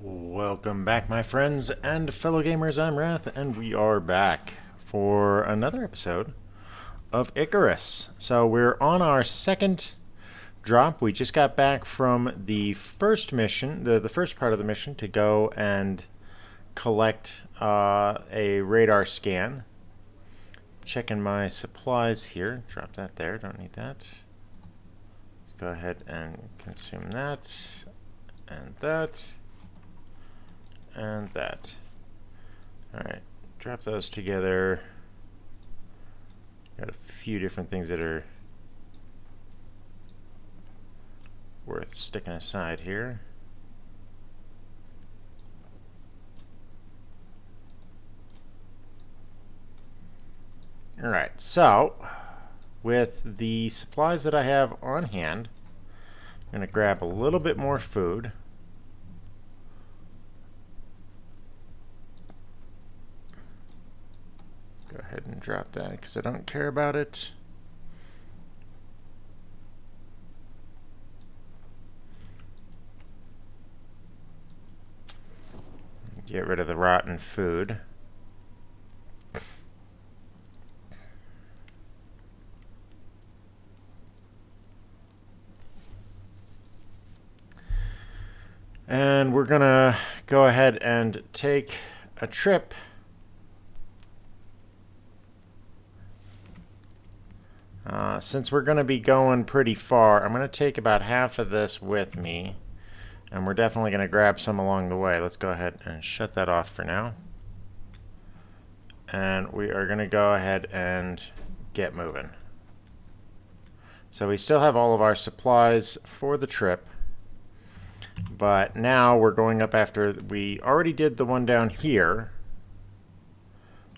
Welcome back, my friends and fellow gamers. I'm Wrath, and we are back for another episode of Icarus. So we're on our second drop. We just got back from the first mission, the first part of the mission, to go and collect a radar scan. Checking my supplies here. Drop that there. Don't need that. Let's go ahead and consume that and that. And that. Alright, drop those together. Got a few different things that are worth sticking aside here. Alright, so with the supplies that I have on hand, I'm going to grab a little bit more food. Go ahead and drop that because I don't care about it. Get rid of the rotten food. And we're gonna go ahead and take a trip since we're going to be going pretty far. I'm going to take about half of this with me, and we're definitely going to grab some along the way. Let's go ahead and shut that off for now. And we are going to go ahead and get moving. So we still have all of our supplies for the trip, but now we're going up after we already did the one down here.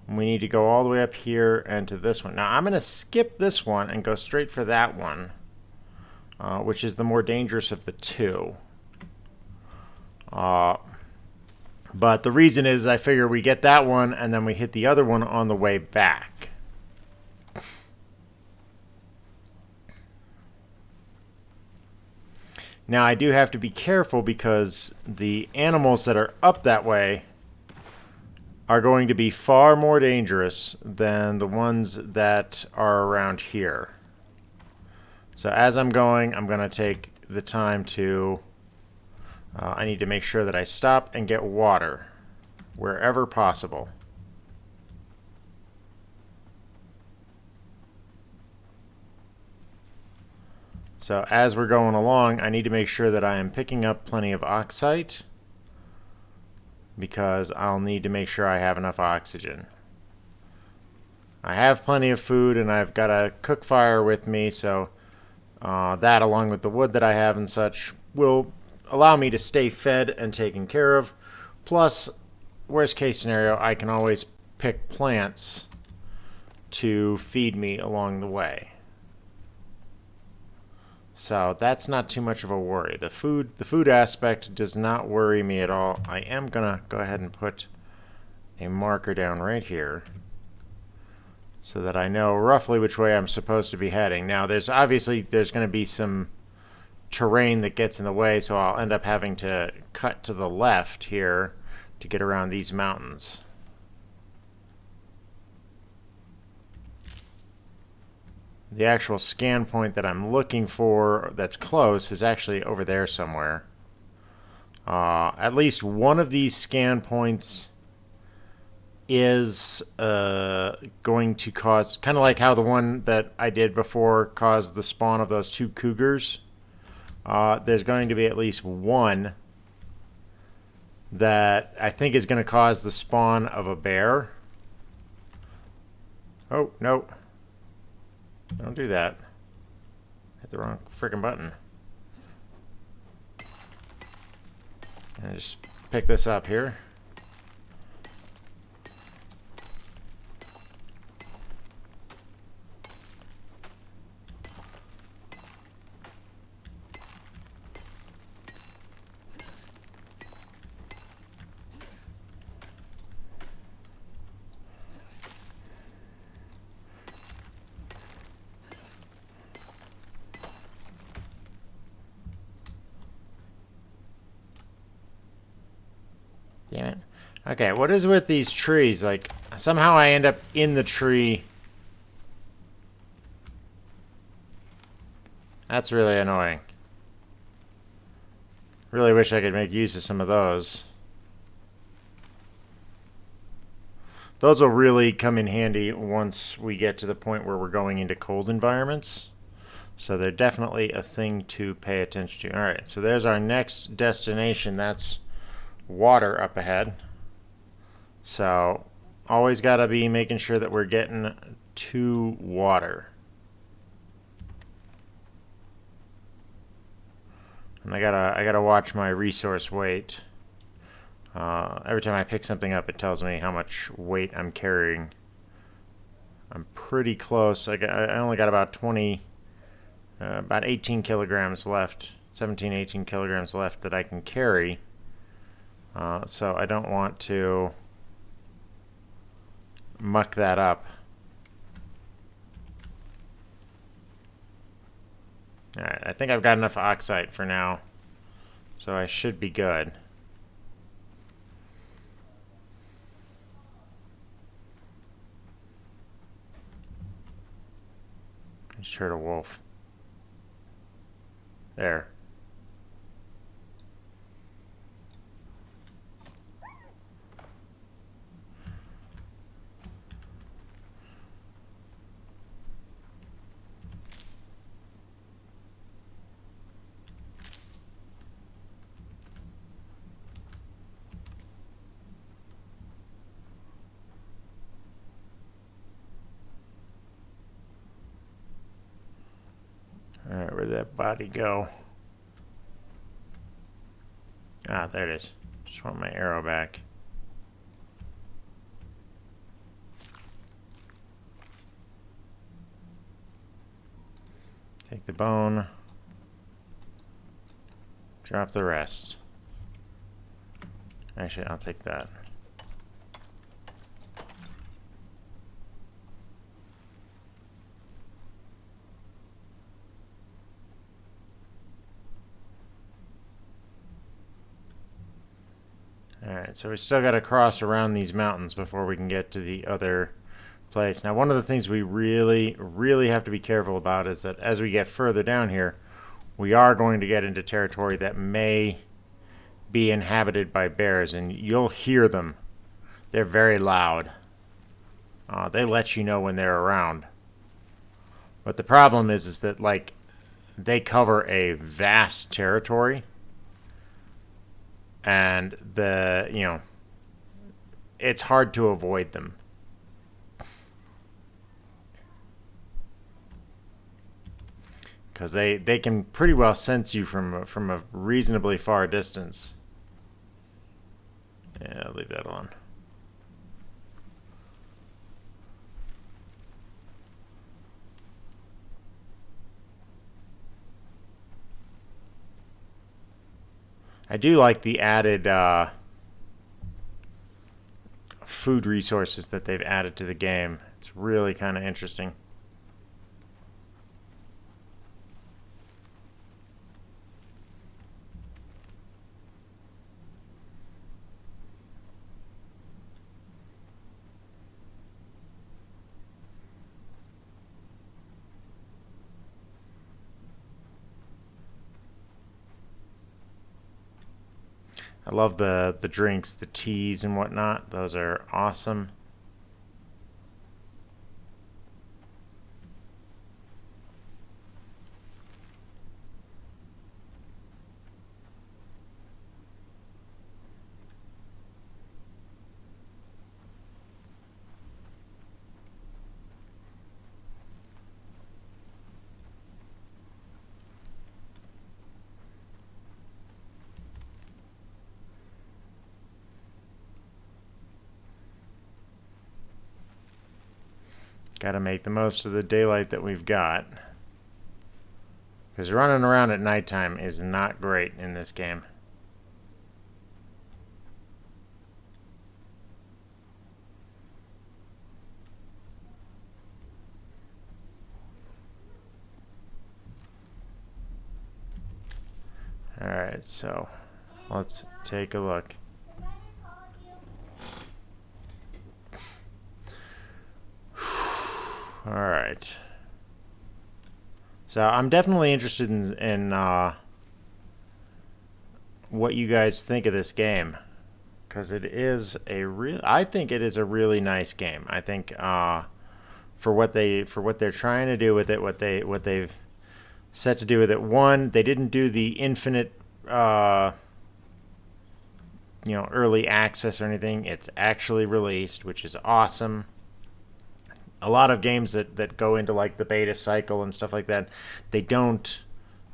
We need to go all the way up here and to this one. Now, I'm going to skip this one and go straight for that one, which is the more dangerous of the two. But the reason is I figure we get that one and then we hit the other one on the way back. Now, I do have to be careful because the animals that are up that way are going to be far more dangerous than the ones that are around here. So as I'm going to take the time to, I need to make sure that I stop and get water wherever possible. So as we're going along, I need to make sure that I am picking up plenty of oxite, because I'll need to make sure I have enough oxygen. I have plenty of food, and I've got a cook fire with me, so that, along with the wood that I have and such, will allow me to stay fed and taken care of. Plus, worst case scenario, I can always pick plants to feed me along the way. So that's not too much of a worry. The food aspect does not worry me at all. I am gonna go ahead and put a marker down right here so that I know roughly which way I'm supposed to be heading. Now, there's going to be some terrain that gets in the way, so I'll end up having to cut to the left here to get around these mountains. The actual scan point that I'm looking for that's close is actually over there somewhere. At least one of these scan points is going to cause, kind of like how the one that I did before caused the spawn of those two cougars. There's going to be at least one that I think is going to cause the spawn of a bear. Oh, no. Don't do that. Hit the wrong freaking button. And just pick this up here. Damn it. Okay, what is with these trees? Like, somehow I end up in the tree. That's really annoying. Really wish I could make use of some of those. Those will really come in handy once we get to the point where we're going into cold environments. So they're definitely a thing to pay attention to. Alright, so there's our next destination. That's water up ahead. So always got to be making sure that we're getting to water. And I gotta watch my resource weight. Every time I pick something up, it tells me how much weight I'm carrying. I'm pretty close. I only got about 18 kilograms left. 17, 18 kilograms left that I can carry. So I don't want to muck that up. Alright, I think I've got enough oxide for now, so I should be good. I just heard a wolf. There. Alright, where'd that body go? Ah, there it is. Just want my arrow back. Take the bone. Drop the rest. Actually, I'll take that. Alright, so we still got to cross around these mountains before we can get to the other place. Now, one of the things we really, really have to be careful about is that as we get further down here, we are going to get into territory that may be inhabited by bears, and you'll hear them. They're very loud. They let you know when they're around. But the problem is that, like, they cover a vast territory. And it's hard to avoid them. Because they can pretty well sense you from a reasonably far distance. Yeah, I'll leave that alone. I do like the added food resources that they've added to the game. It's really kind of interesting. I love the drinks, the teas and whatnot. Those are awesome. Got to make the most of the daylight that we've got. Because running around at nighttime is not great in this game. Alright, so let's take a look. All right. So I'm definitely interested in what you guys think of this game, because it is I think it is a really nice game. I think for what they're trying to do with it, what they've set to do with it. One, they didn't do the infinite early access or anything. It's actually released, which is awesome. A lot of games that go into like the beta cycle and stuff like that, they don't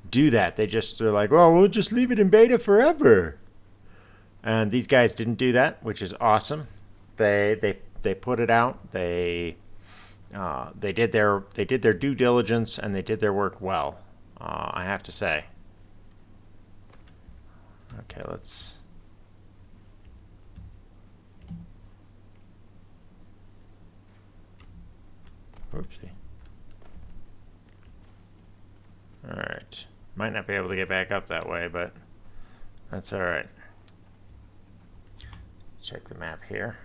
do that. They're like, oh, we'll just leave it in beta forever. And these guys didn't do that, which is awesome. They put it out. They did their due diligence, and they did their work well. I have to say. Okay, let's. Whoopsie. All right. Might not be able to get back up that way, but that's all right. Check the map here.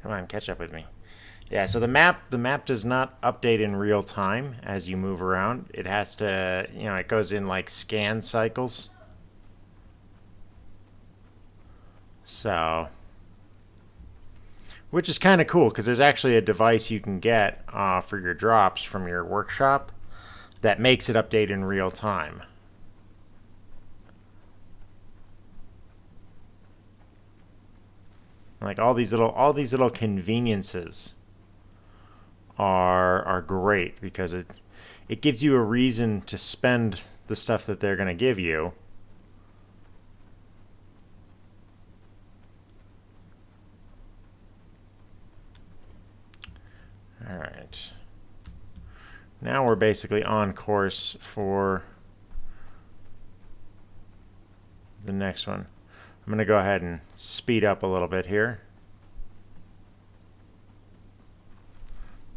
Come on, catch up with me. Yeah, so the map does not update in real time as you move around. It has to, it goes in like scan cycles. So, which is kind of cool because there's actually a device you can get for your drops from your workshop that makes it update in real time. Like all these little conveniences are great because it gives you a reason to spend the stuff that they're going to give you. All right. Now we're basically on course for the next one. I'm going to go ahead and speed up a little bit here.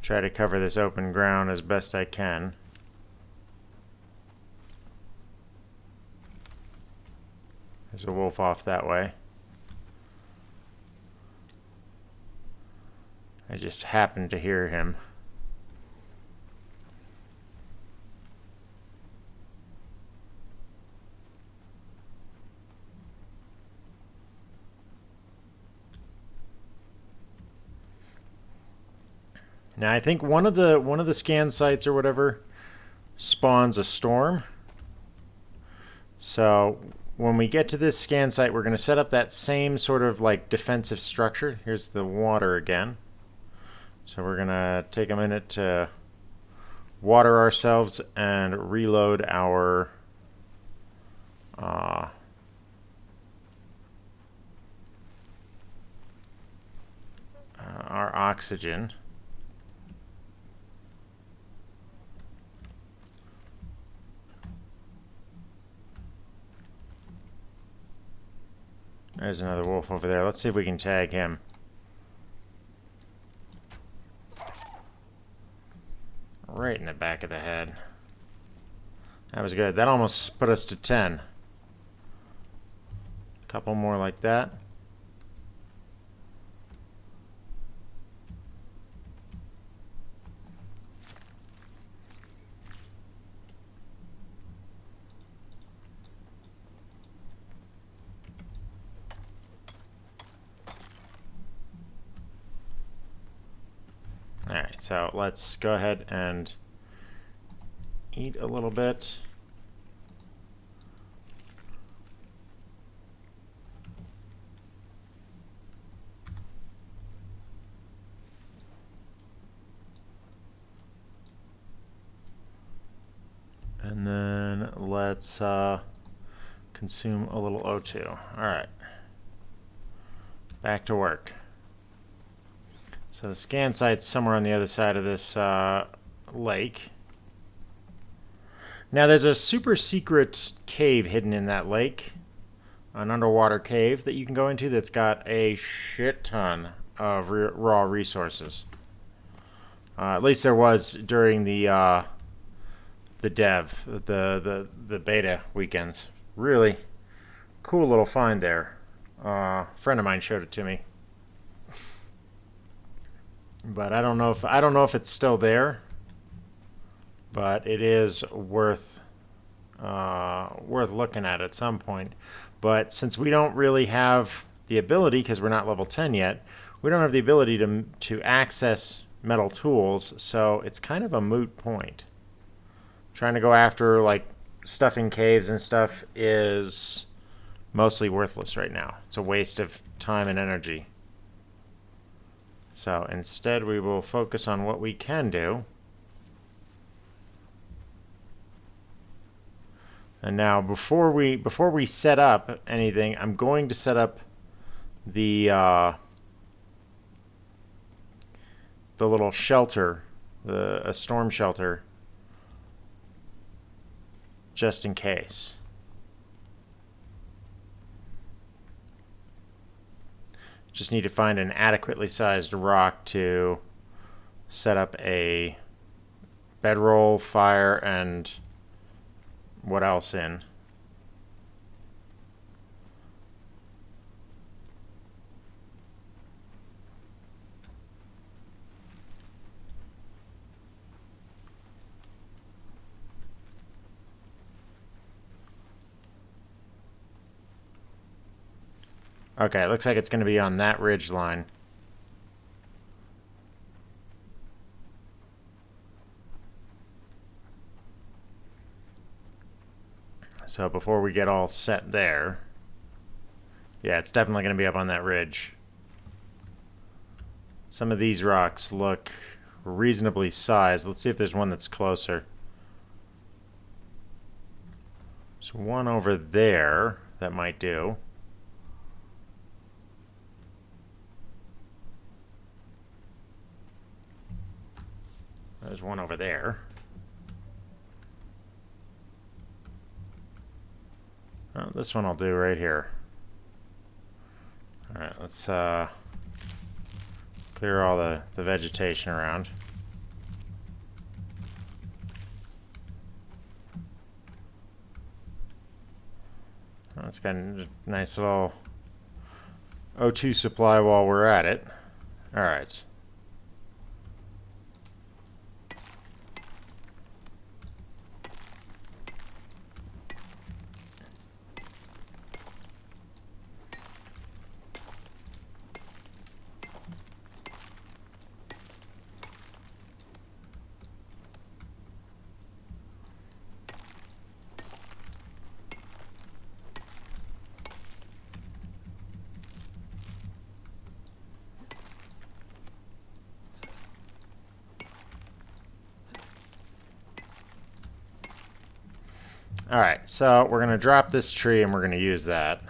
Try to cover this open ground as best I can. There's a wolf off that way. I just happened to hear him. Now I think one of the scan sites or whatever spawns a storm. So when we get to this scan site, we're going to set up that same sort of like defensive structure. Here's the water again. So we're going to take a minute to water ourselves and reload our oxygen. There's another wolf over there. Let's see if we can tag him. Right in the back of the head. That was good. That almost put us to 10. A couple more like that. Alright, so let's go ahead and eat a little bit. And then let's consume a little O2. Alright. Back to work. So the scan site's somewhere on the other side of this lake. Now there's a super secret cave hidden in that lake. An underwater cave that you can go into that's got a shit ton of raw resources. At least there was during the beta weekends. Really cool little find there. A friend of mine showed it to me. But I don't know if it's still there. But it is worth looking at some point. But since we don't really have the ability, because we're not level 10 yet, we don't have the ability to access metal tools, so it's kind of a moot point. Trying to go after like stuff in caves and stuff is mostly worthless right now. It's a waste of time and energy. So instead we will focus on what we can do. And now before we set up anything, I'm going to set up the little shelter, a storm shelter, just in case. Just need to find an adequately sized rock to set up a bedroll, fire, and what else in. Okay, it looks like it's going to be on that ridge line. So before we get all set there, yeah, it's definitely going to be up on that ridge. Some of these rocks look reasonably sized. Let's see if there's one that's closer. There's one over there that might do. There's one over there. Oh, this one I'll do right here. Alright, let's clear all the vegetation around. Oh, it's got a nice little O2 supply while we're at it. Alright. Alright, so we're going to drop this tree and we're going to use that.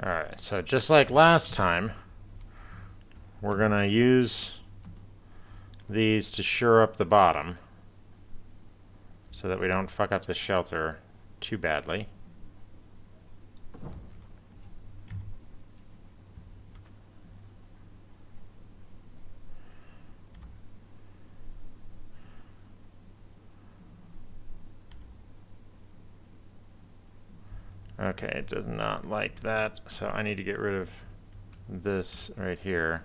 Alright, so just like last time, we're going to use these to shore up the bottom so that we don't fuck up the shelter too badly. Okay, it does not like that, so I need to get rid of this right here.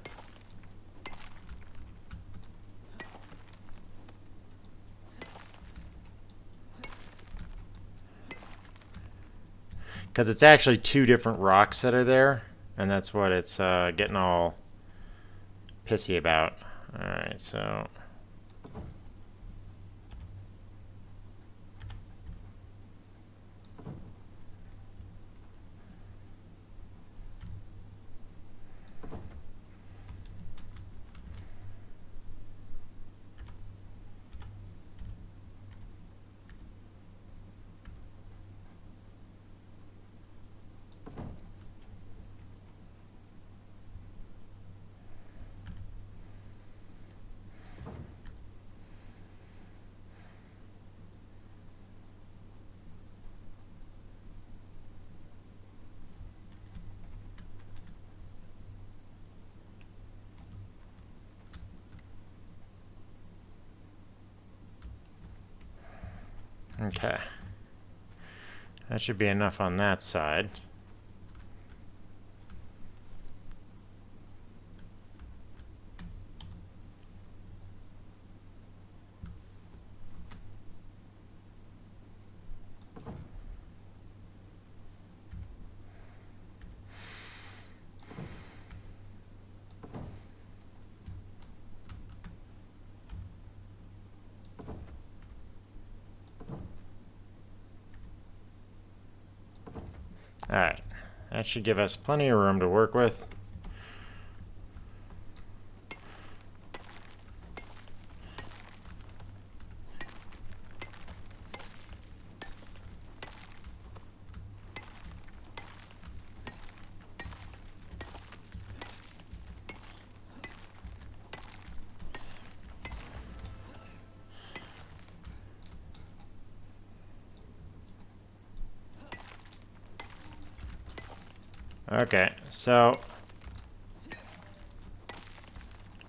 Because it's actually two different rocks that are there, and that's what it's getting all pissy about. Alright, so... Okay. That should be enough on that side. Alright, that should give us plenty of room to work with. Okay, so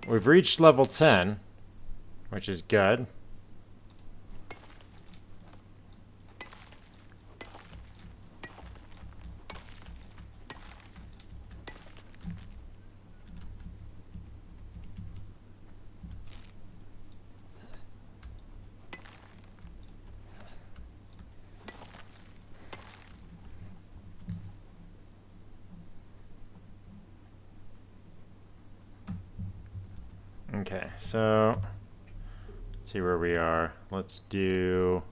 we've reached level 10, which is good. Okay, so let's see where we are. Let's do...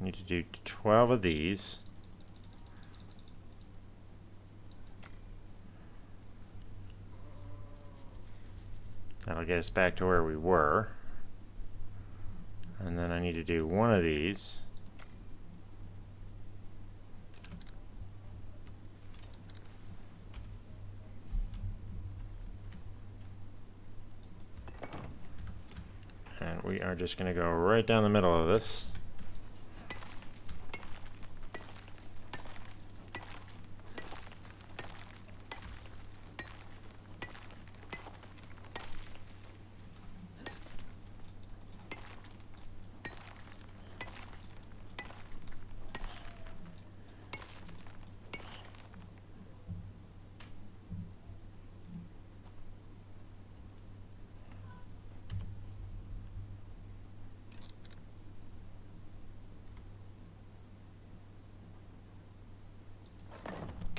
I need to do 12 of these. That'll get us back to where we were. And then I need to do one of these. And we are just going to go right down the middle of this.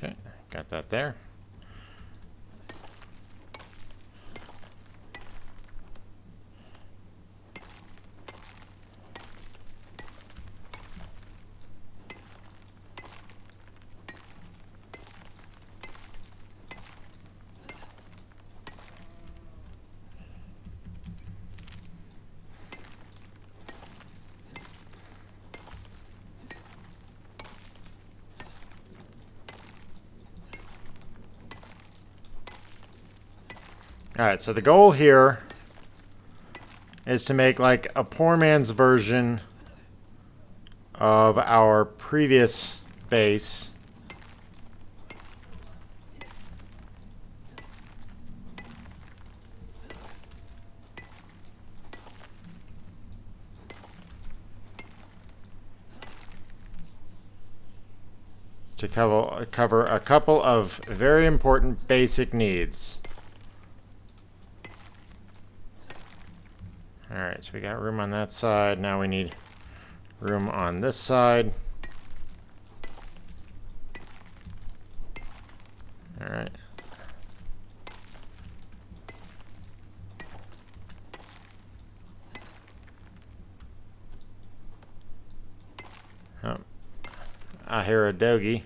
Okay, got that there. Alright, so the goal here is to make like a poor man's version of our previous base. To cover a couple of very important basic needs. Alright, so we got room on that side. Now we need room on this side. Alright. Oh. I hear a doggy.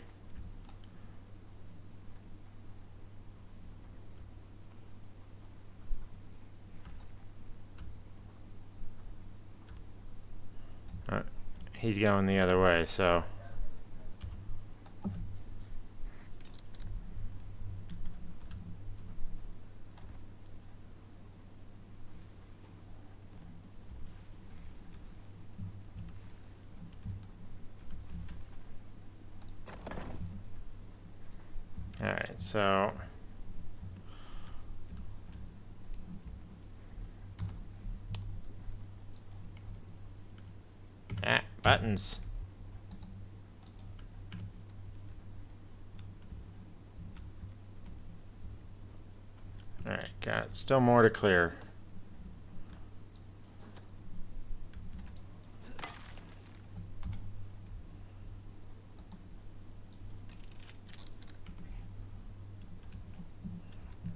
He's going the other way, so... Alright, so... buttons. Alright, got still more to clear.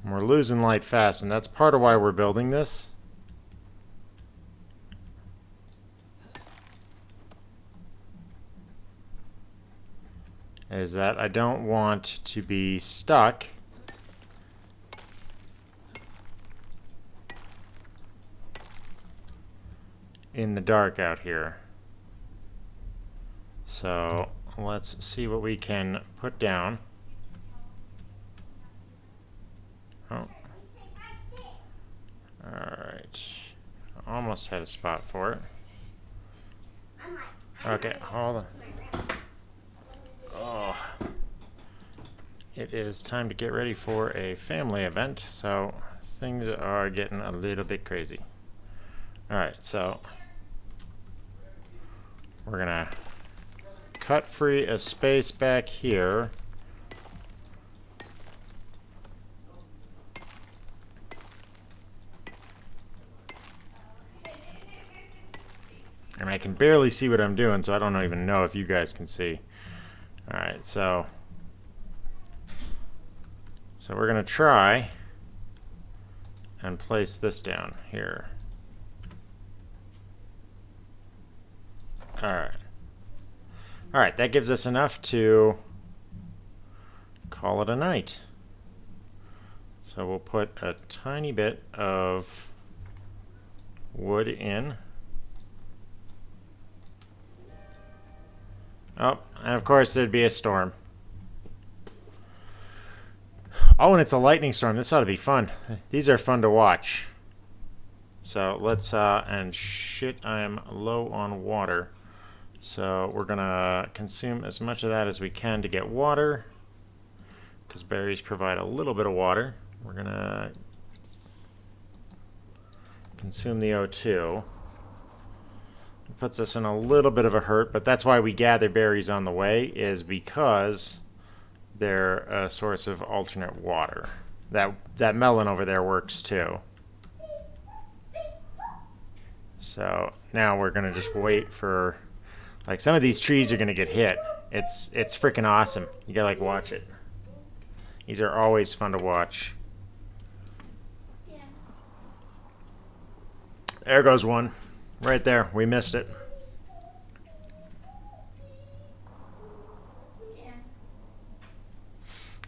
We're losing light fast, and that's part of why we're building this. Is that I don't want to be stuck in the dark out here. So let's see what we can put down. Oh. Alright. Almost had a spot for it. Okay, hold on. Oh. It is time to get ready for a family event, so things are getting a little bit crazy. Alright, so we're gonna cut free a space back here. And I can barely see what I'm doing, so I don't even know if you guys can see. Alright, so we're going to try and place this down here. Alright. Alright, that gives us enough to call it a night. So we'll put a tiny bit of wood in. Oh, and of course there'd be a storm. Oh, and it's a lightning storm. This ought to be fun. These are fun to watch. So let's, and shit, I am low on water. So we're gonna consume as much of that as we can to get water, because berries provide a little bit of water. We're gonna consume the O2. It puts us in a little bit of a hurt, but that's why we gather berries on the way, is because they're a source of alternate water. That melon over there works too. So now we're gonna just wait for, like, some of these trees are gonna get hit. It's freaking awesome. You gotta like watch it. These are always fun to watch. Yeah. There goes one. Right there. We missed it. Yeah.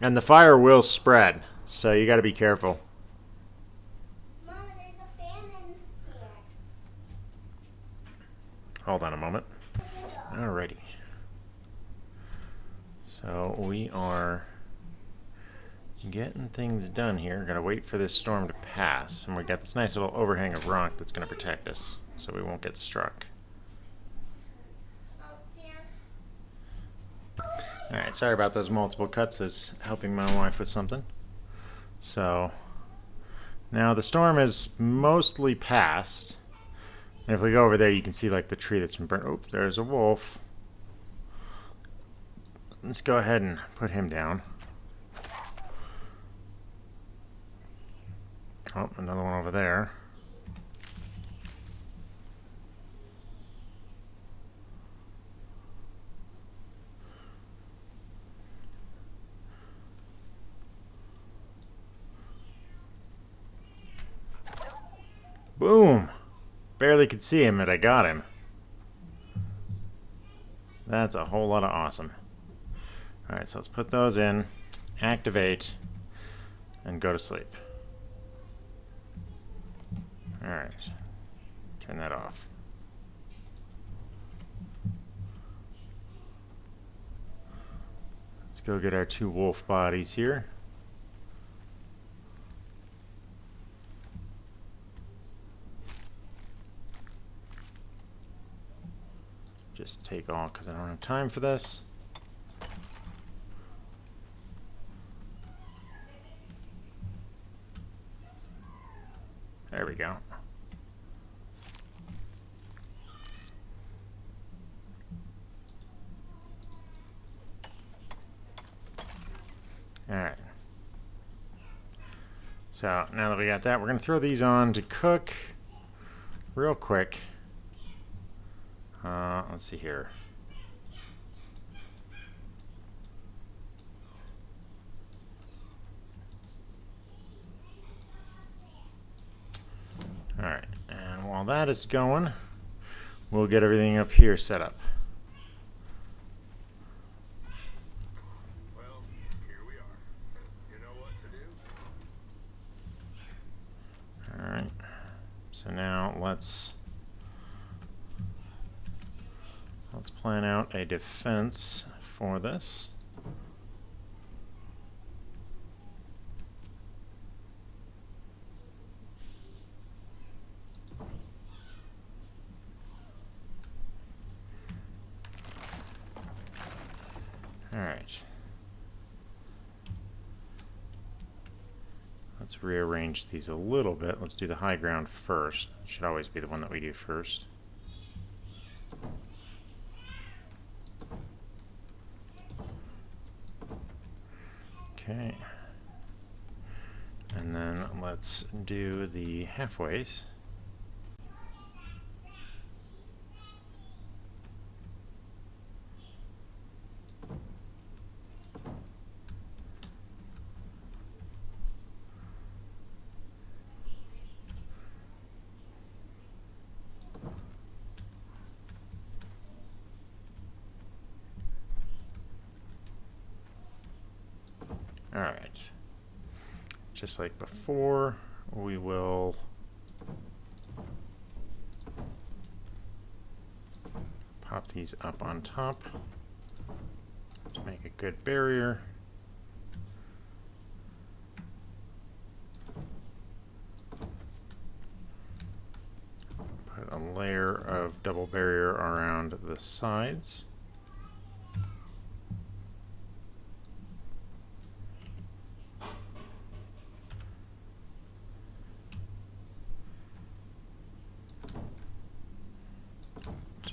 And the fire will spread, so you gotta be careful. Mama, there's a fan in here. Hold on a moment. Alrighty. So we are getting things done here. Gotta wait for this storm to pass. And we got this nice little overhang of rock that's gonna protect us, so we won't get struck. Alright, sorry about those multiple cuts. Is helping my wife with something. So now the storm is mostly past. And if we go over there, you can see like the tree that's been burnt. Oops, there's a wolf. Let's go ahead and put him down. Oh, another one over there. Boom! Barely could see him, and I got him. That's a whole lot of awesome. Alright, so let's put those in, activate, and go to sleep. Alright, turn that off. Let's go get our 2 wolf bodies here. Just take all, because I don't have time for this. There we go. Alright. So now that we got that, we're going to throw these on to cook real quick. Let's see here. Alright, and while that is going, we'll get everything up here set up. Well, here we are. You know what to do? Alright, so now let's plan out a defense for this. Alright. Let's rearrange these a little bit. Let's do the high ground first. Should always be the one that we do first. Okay. And then let's do the halfways. Alright, just like before, we will pop these up on top to make a good barrier. Put a layer of double barrier around the sides.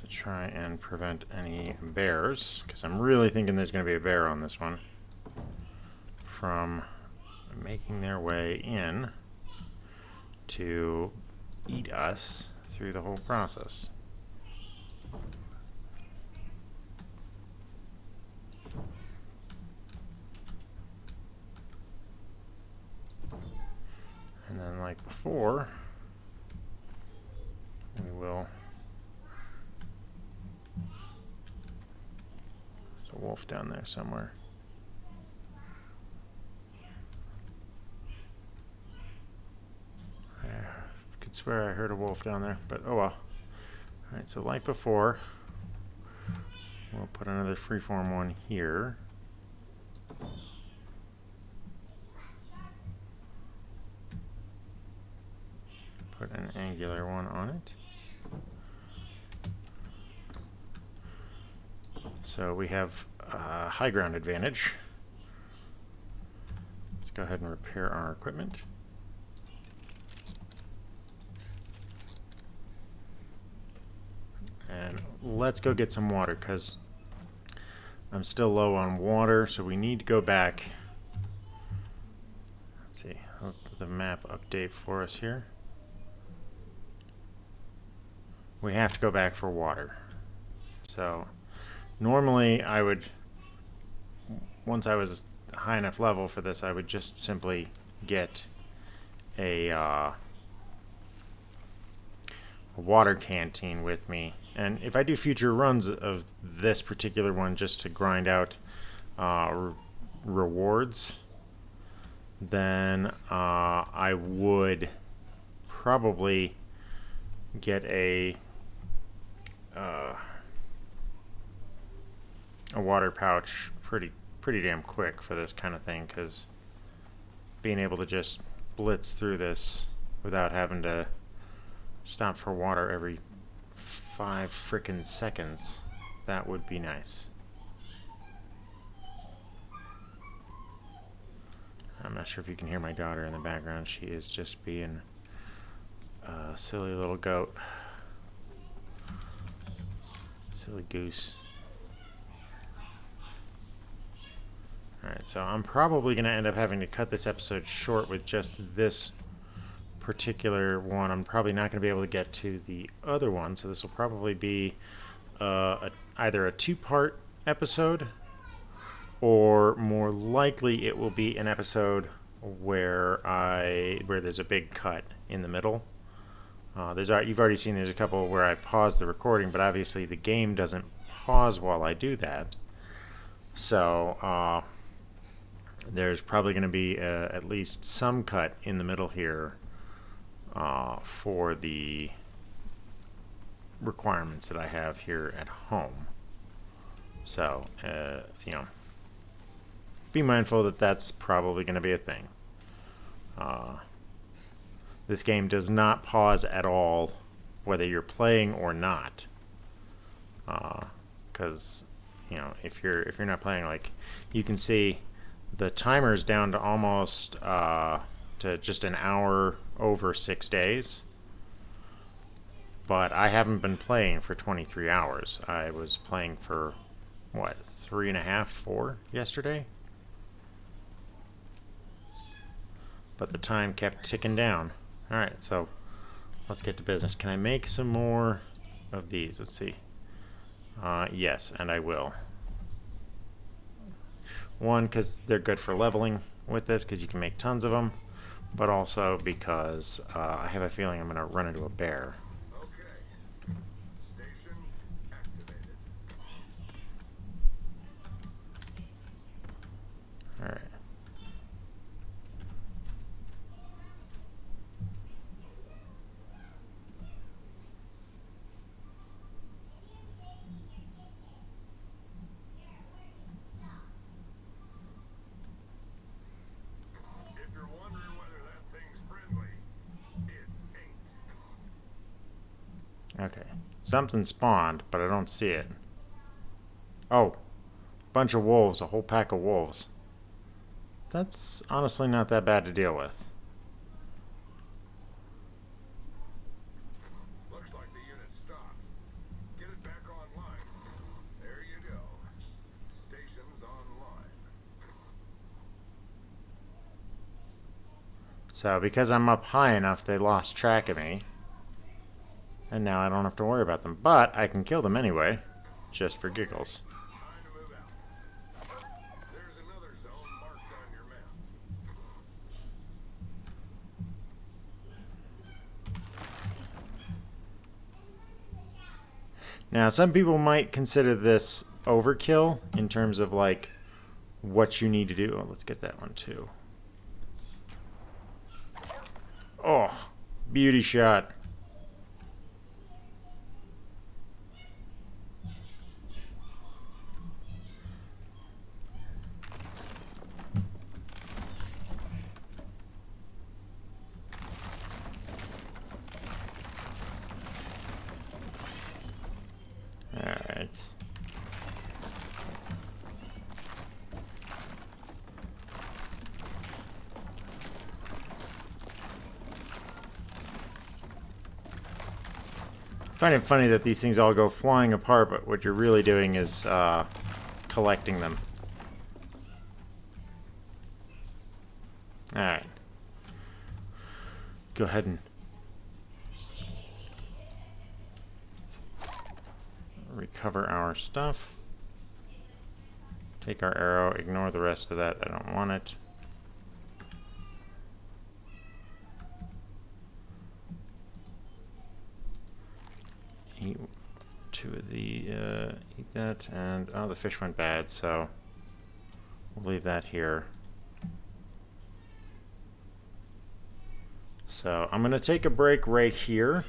Try and prevent any bears, because I'm really thinking there's going to be a bear on this one, from making their way in to eat us through the whole process. And then, like before, we will... There's a wolf down there somewhere. I could swear I heard a wolf down there, but oh well. Alright, so like before, we'll put another freeform one here. Put an angular one on it. So we have high ground advantage. Let's go ahead and repair our equipment. And let's go get some water, because I'm still low on water, so we need to go back. Let's see, let the map update for us here. We have to go back for water. So normally I would, once I was high enough level for this, I would just simply get a water canteen with me. And if I do future runs of this particular one just to grind out rewards, then I would probably get a water pouch pretty damn quick for this kind of thing, because being able to just blitz through this without having to stop for water every 5 frickin' seconds, that would be nice. I'm not sure if you can hear my daughter in the background. She is just being a silly little goat. Silly goose. Alright, so I'm probably going to end up having to cut this episode short with just this particular one. I'm probably not going to be able to get to the other one, so this will probably be either a two-part episode, or more likely it will be an episode where there's a big cut in the middle. You've already seen there's a couple where I pause the recording, but obviously the game doesn't pause while I do that. So there's probably going to be at least some cut in the middle here for the requirements that I have here at home. So, be mindful that that's probably going to be a thing. This game does not pause at all, whether you're playing or not. Because, if you're not playing, like, you can see the timer's down to almost to just an hour over 6 days. But I haven't been playing for 23 hours. I was playing for, 3.5, 4 yesterday? But the time kept ticking down. Alright, so let's get to business. Can I make some more of these? Let's see. Yes, and I will. One, because they're good for leveling with this, because you can make tons of them. But also because I have a feeling I'm going to run into a bear. Okay. Station activated. Alright. If you're wondering whether that thing's friendly, it ain't. Okay. Something spawned, but I don't see it. Oh. Bunch of wolves. A whole pack of wolves. That's honestly not that bad to deal with. Looks like the unit stopped. Get it back online. There you go. Station's online. So, because I'm up high enough, they lost track of me. And now I don't have to worry about them. But I can kill them anyway, just for giggles. Time to move out. There's another zone marked on your map. Now, some people might consider this overkill in terms of, like, what you need to do. Oh, let's get that one, too. Oh, beauty shot. Alright. I find it funny that these things all go flying apart, but what you're really doing is collecting them. Alright. Go ahead and recover our stuff. Take our arrow, ignore the rest of that, I don't want it. Eat two of the, eat that, and oh, the fish went bad, so we'll leave that here. So I'm gonna take a break right here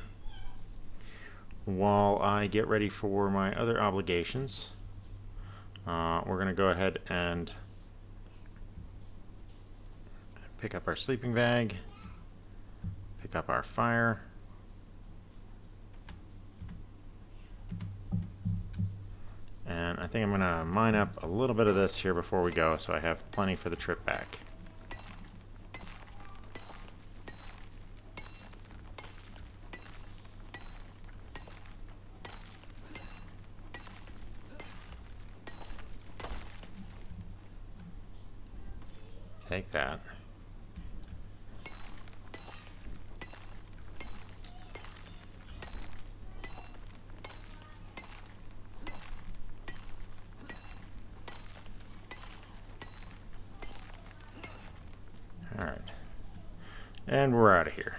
while I get ready for my other obligations. We're going to go ahead and pick up our sleeping bag, pick up our fire, and I think I'm going to mine up a little bit of this here before we go so I have plenty for the trip back. Take that. Alright. And we're out of here.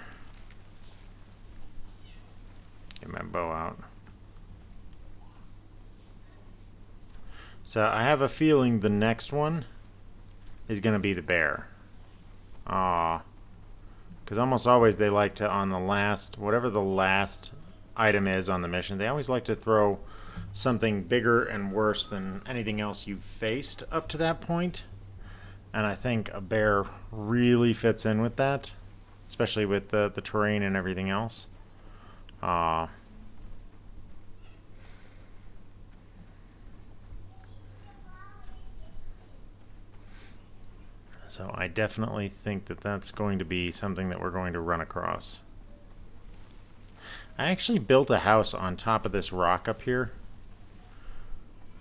Get my bow out. So I have a feeling the next one is going to be the bear. Because almost always they like to, on the last, whatever the last item is on the mission, they always like to throw something bigger and worse than anything else you've faced up to that point. And I think a bear really fits in with that, especially with the terrain and everything else. So I definitely think that that's going to be something that we're going to run across. I actually built a house on top of this rock up here.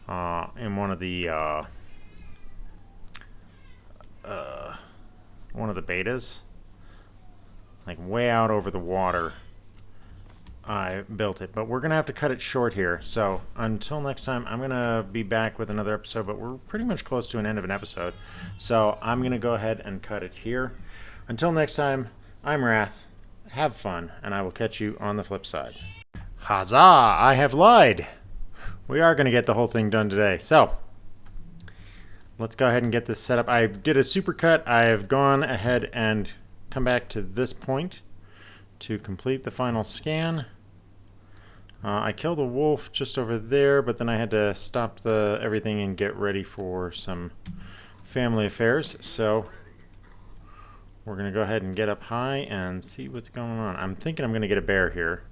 In one of the betas. Like way out over the water. I built it, but we're gonna have to cut it short here. So until next time, I'm gonna be back with another episode, but we're pretty much close to an end of an episode, so I'm gonna go ahead and cut it here. Until next time, I'm Wrath. Have fun, and I will catch you on the flip side. Huzzah! I have lied. We are gonna get the whole thing done today. So let's go ahead and get this set up. I did a supercut. I have gone ahead and come back to this point to complete the final scan. I killed a wolf just over there, but then I had to stop everything and get ready for some family affairs. So we're going to go ahead and get up high and see what's going on. I'm thinking I'm going to get a bear here.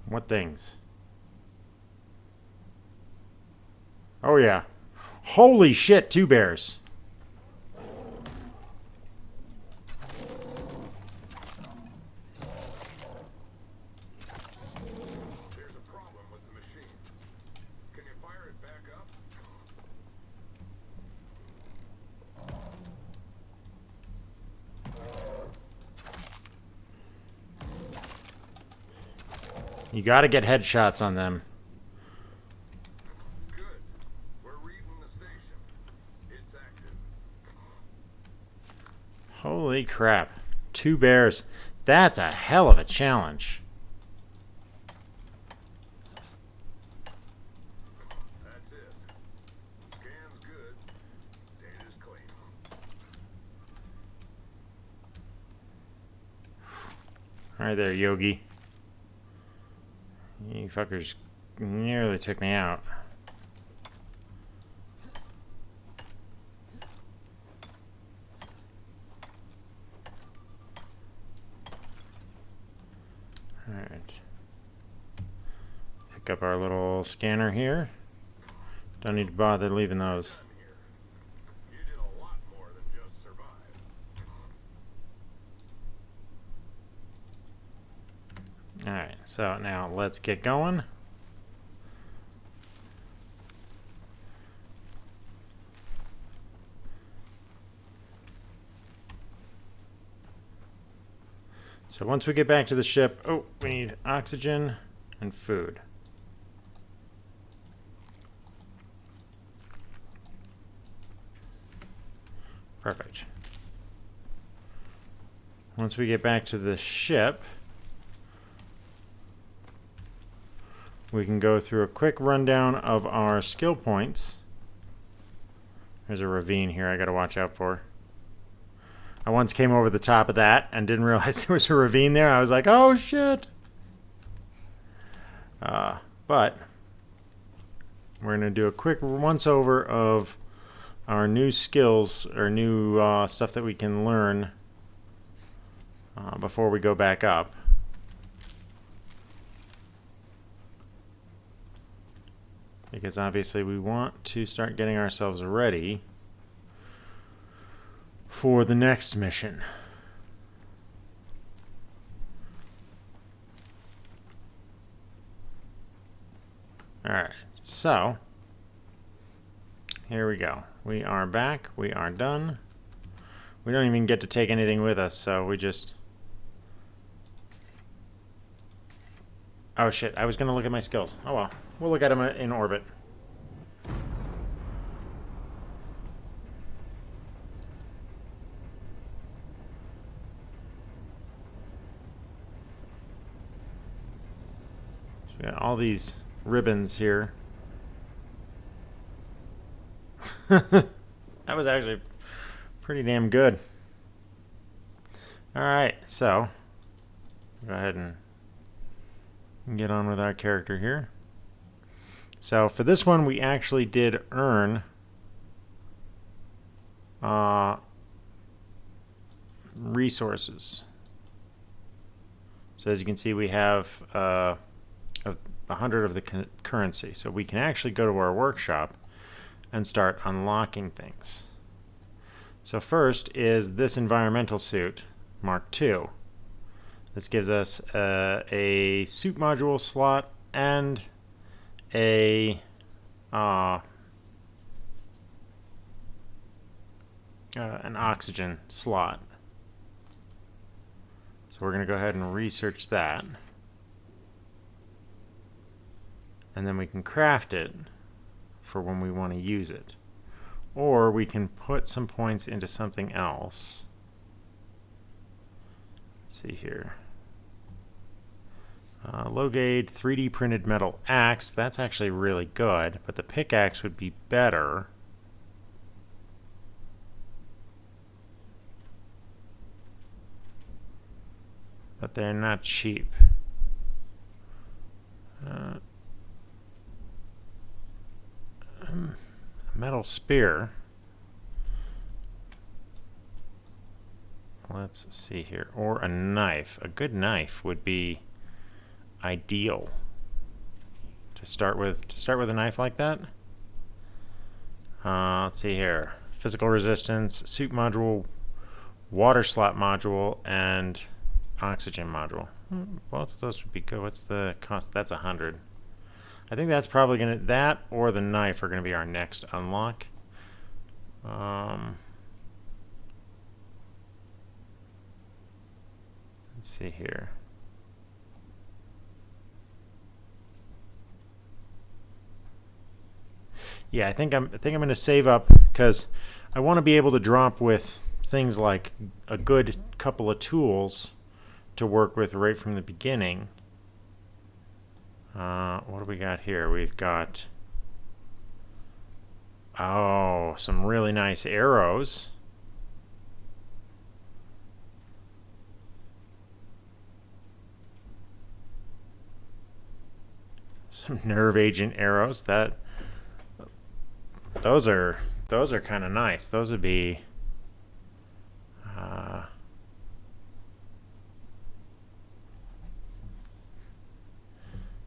What things? Oh yeah. Holy shit, 2 bears. There's a problem with the machine. Can you fire it back up? You gotta get headshots on them. Good. We're reading the station. It's active. Holy crap. 2 bears. That's a hell of a challenge. That's it. Scan's good. Data's clean. Alright there, Yogi. You fuckers nearly took me out. Alright. Pick up our little scanner here. Don't need to bother leaving those. You did a lot more than just survive. Alright, so now let's get going. So once we get back to the ship, oh, we need oxygen and food. Perfect. Once we get back to the ship, we can go through a quick rundown of our skill points. There's a ravine here I gotta watch out for. I once came over the top of that and didn't realize there was a ravine there. I was like, oh shit. But we're going to do a quick once over of our new skills or new stuff that we can learn before we go back up. because obviously we want to start getting ourselves ready for the next mission. Alright, so here we go. We are back. We are done. We don't even get to take anything with us, so we just... Oh shit, I was going to look at my skills. Oh well, we'll look at them in orbit. So we got all these ribbons here. That was actually pretty damn good. Alright, so go ahead and get on with our character here. So for this one, we actually did earn resources. So as you can see, we have 100 of the currency. So we can actually go to our workshop and start unlocking things. So first is this environmental suit, Mark II. This gives us a suit module slot and an oxygen slot. So we're going to go ahead and research that. And then we can craft it for when we want to use it. Or we can put some points into something else. Let's see here. Low-grade 3D printed metal axe. That's actually really good, but the pickaxe would be better. But they're not cheap. Metal spear. Let's see here. Or a knife. A good knife would be ideal. To start with a knife like that. Let's see here. Physical resistance, suit module, water slot module, and oxygen module. Both of those would be good. What's the cost? That's 100. I think that's probably gonna, that or the knife are gonna be our next unlock. Let's see here. Yeah, I think I'm gonna save up because I want to be able to drop with things like a good couple of tools to work with right from the beginning. What do we got here? We've got, oh, some really nice arrows. Some nerve agent arrows. Those are kind of nice. Those would be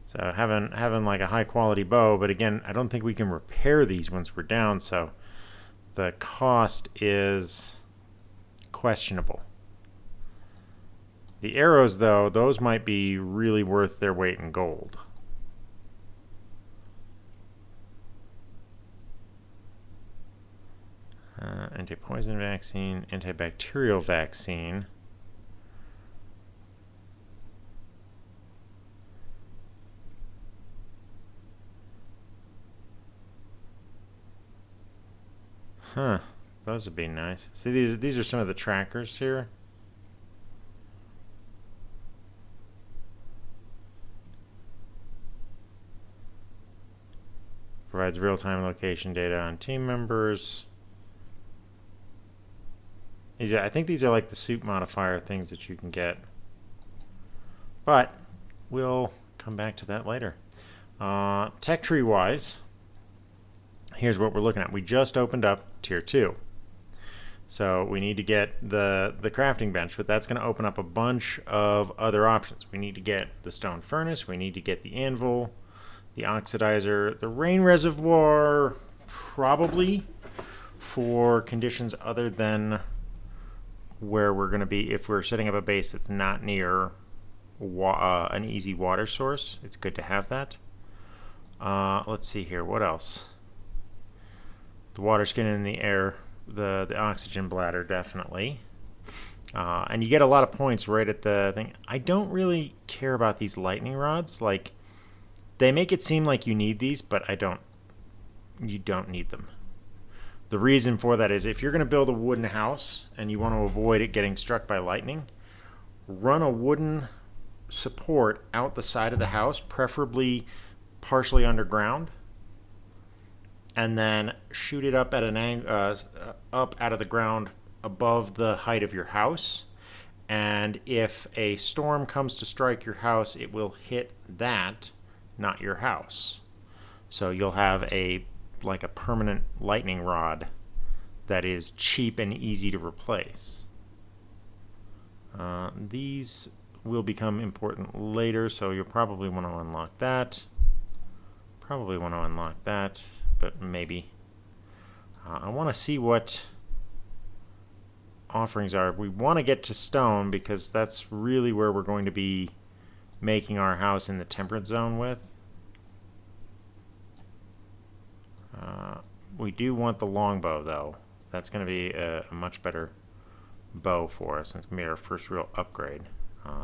so having like a high quality bow, but again, I don't think we can repair these once we're down, so the cost is questionable. The arrows, though, those might be really worth their weight in gold. Anti-poison vaccine, antibacterial vaccine. Huh, those would be nice. See, these are some of the trackers here. Provides real-time location data on team members. I think these are like the suit modifier things that you can get. But we'll come back to that later. Tech tree wise, here's what we're looking at. We just opened up tier 2. So we need to get the crafting bench, but that's going to open up a bunch of other options. We need to get the stone furnace, we need to get the anvil, the oxidizer, the rain reservoir, probably for conditions other than where we're going to be. If we're setting up a base that's not near an easy water source, it's good to have that. Let's see here. What else? The water skin in the air, the oxygen bladder, definitely. And you get a lot of points right at the thing. I don't really care about these lightning rods. Like, they make it seem like you need these, but you don't need them. The reason for that is if you're going to build a wooden house and you want to avoid it getting struck by lightning, run a wooden support out the side of the house, preferably partially underground, and then shoot it up at an up out of the ground above the height of your house. And if a storm comes to strike your house, it will hit that, not your house. So you'll have a permanent lightning rod that is cheap and easy to replace. These will become important later, so you'll probably want to unlock that. Probably want to unlock that, but maybe. I want to see what offerings are. We want to get to stone because that's really where we're going to be making our house in the temperate zone with. We do want the longbow, though. That's going to be a much better bow for us, and it's going to be our first real upgrade.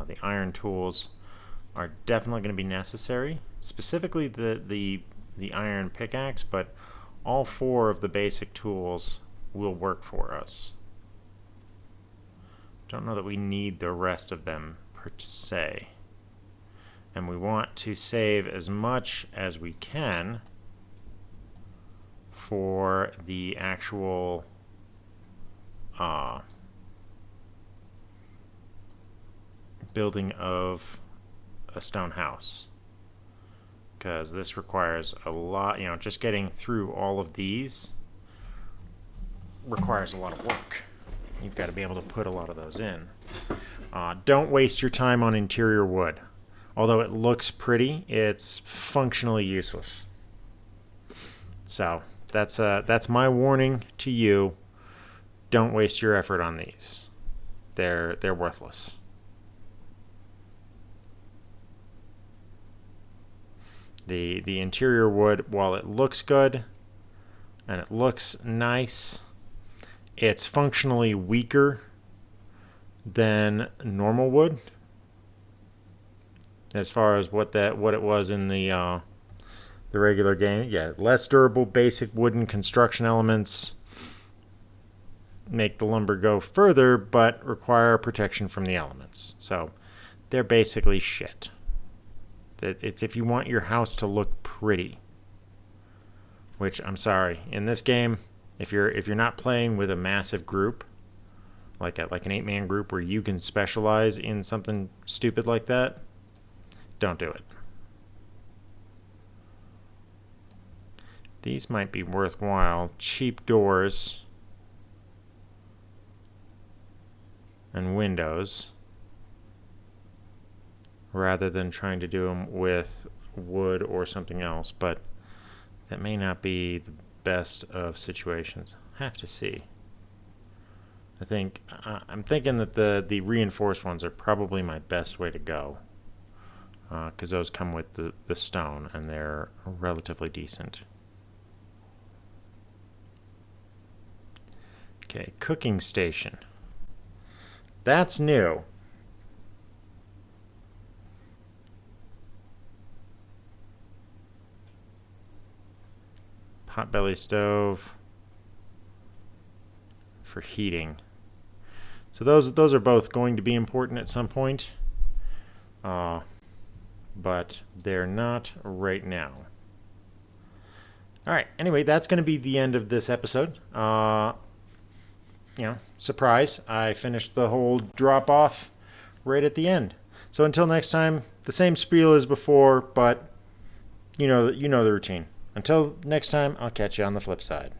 The iron tools are definitely going to be necessary, specifically the iron pickaxe, but all 4 of the basic tools will work for us. Don't know that we need the rest of them per se. And we want to save as much as we can for the actual building of a stone house, because this requires a lot. Just getting through all of these requires a lot of work. You've got to be able to put a lot of those in. Don't waste your time on interior wood. Although it looks pretty, it's functionally useless. So that's my warning to you. Don't waste your effort on these. They're worthless. The interior wood, while it looks good and it looks nice, it's functionally weaker than normal wood as far as what it was in the regular game. Yeah, less durable basic wooden construction elements make the lumber go further but require protection from the elements. So they're basically shit. It's if you want your house to look pretty, which I'm sorry, in this game, if you're not playing with a massive group, like an 8-man group where you can specialize in something stupid like that, don't do it. These might be worthwhile. Cheap doors and windows, rather than trying to do them with wood or something else, but that may not be the best of situations. Have to see. I'm thinking that the reinforced ones are probably my best way to go, because those come with the stone and they're relatively decent. Okay, cooking station. That's new. Potbelly stove for heating. So those are both going to be important at some point, but they're not right now. All right. Anyway, that's going to be the end of this episode. Surprise! I finished the whole drop off right at the end. So until next time, the same spiel as before, but you know the routine. Until next time, I'll catch you on the flip side.